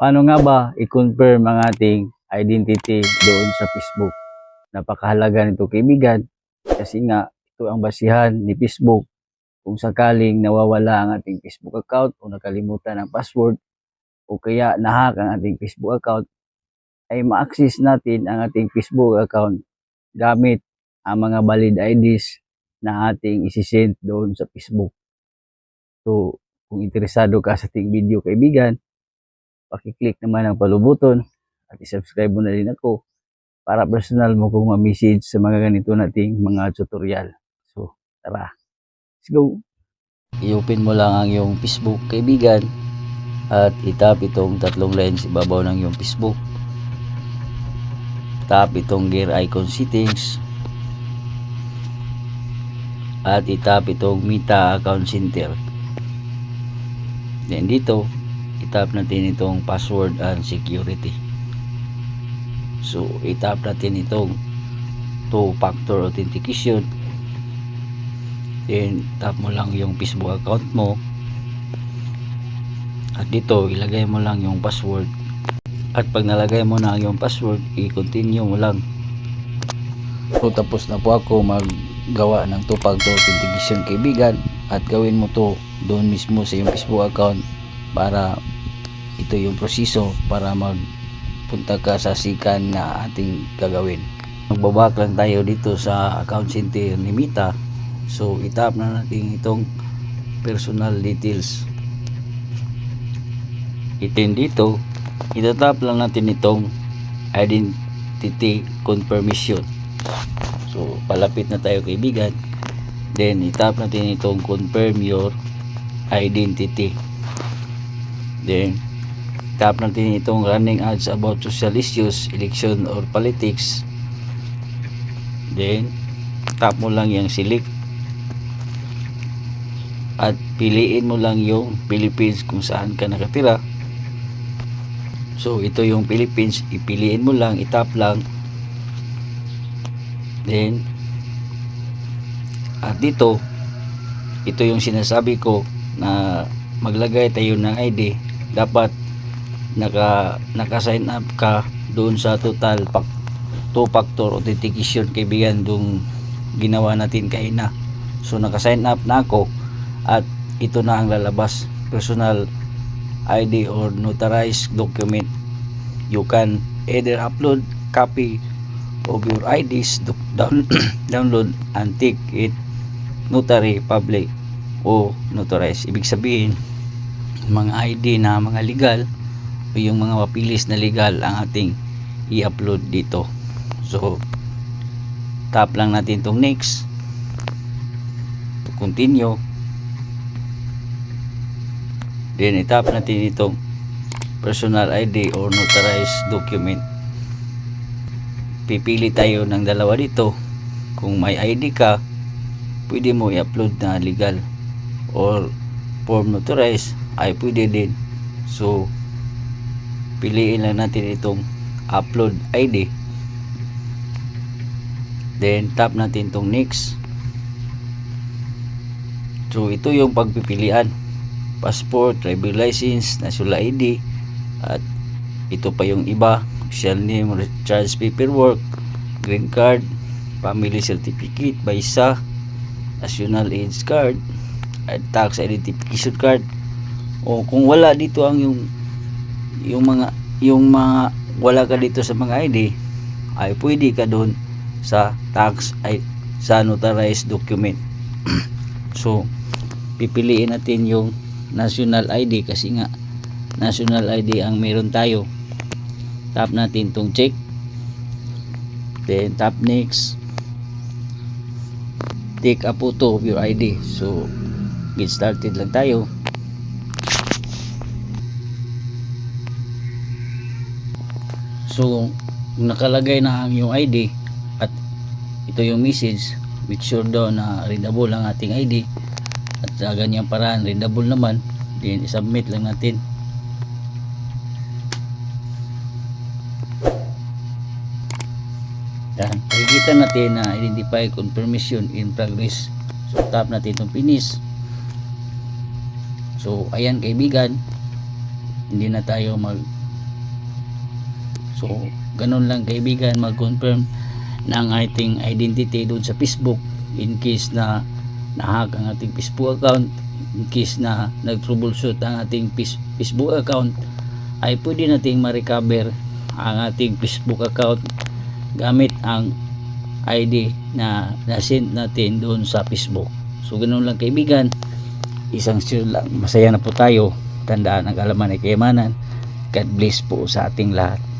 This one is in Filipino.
Paano nga ba i-confirm ang ating identity doon sa Facebook? Napakahalaga nito kaibigan kasi nga ito ang basihan ni Facebook kung sakaling nawawala ang ating Facebook account o nakalimutan ang password o kaya nahack ang ating Facebook account ay ma-access natin ang ating Facebook account gamit ang mga valid IDs na ating isisend doon sa Facebook. So, kung interesado ka sa ating video kaibigan, pakiclick naman ang follow button at isubscribe mo na rin ako para personal mo kong ma-message sa mga ganito nating mga tutorial. So, tara, let's go! I-open mo lang ang iyong Facebook kaibigan at itap itong tatlong lines ibabaw ng iyong Facebook. Tap itong gear icon settings at itap itong Meta account center. Then dito itap natin itong password and security. So itap natin itong two-factor authentication. Then tap mo lang yung Facebook account mo at dito ilagay mo lang yung password. At pag nalagay mo na yung password, i-continue mo lang. So tapos na po ako maggawa ng two-factor authentication kaibigan at gawin mo to doon mismo sa iyong Facebook account para ito yung proseso para magpunta ka sa sikan na ating gagawin. Magbabak lang tayo dito sa account center ni Meta. So itap na natin itong personal details. Itin dito itatap lang natin itong identity confirmation. So palapit na tayo kaibigan. Then itap natin itong confirm your identity. Then tap natin itong running ads about social issues, election or politics. Then tap mo lang yung select at piliin mo lang yung Philippines kung saan ka nakatira. So ito yung Philippines, ipiliin mo lang, itap lang. Then at dito ito yung sinasabi ko na maglagay tayo ng ID. Dapat naka-sign up ka doon sa total two-factor authentication kaibigan doon ginawa natin kaina. So naka-sign up na ako at ito na ang lalabas, personal ID or notarized document. You can either upload copy of your IDs, download and take it notary public o notarized. Ibig sabihin mga ID na mga legal o yung mga mapilis na legal ang ating i-upload dito. So tap lang natin itong next, continue. Then itap natin itong personal ID or notarized document. Pipili tayo ng dalawa dito. Kung may ID ka, pwede mo i-upload na legal or form notarized ay pwede din. So piliin lang natin itong upload ID. Then tap natin itong next. So ito yung pagpipilian: passport, driver license, national ID, at ito pa yung iba: official name, recharge paperwork, green card, family certificate, visa, national age card, at tax identification card. O kung wala dito ang yung mga wala ka dito sa mga ID, ay pwede ka doon sa tax ay sa notarized document. So pipiliin natin yung national ID kasi nga national ID ang meron tayo. Tap natin tong check, then tap next, take a photo of your ID. So get started lang tayo. So kung nakalagay na ang yung ID at ito yung message, make sure daw na readable ang ating ID at sa ganyang paraan readable naman, then i-submit lang natin. Yan, makikita natin na identify confirmation in progress. So tap natin itong finish. So ayan kaibigan, hindi na tayo So ganun lang kaibigan, mag-confirm ng ating identity doon sa Facebook in case na na-hack ang ating Facebook account, in case na nag-troubleshoot ang ating Facebook account, ay pwede nating ma-recover ang ating Facebook account gamit ang ID na na-send natin doon sa Facebook. So ganun lang kaibigan, isang share lang, masaya na po tayo. Tandaan, ang kalaman ay kayamanan. God bless po sa ating lahat.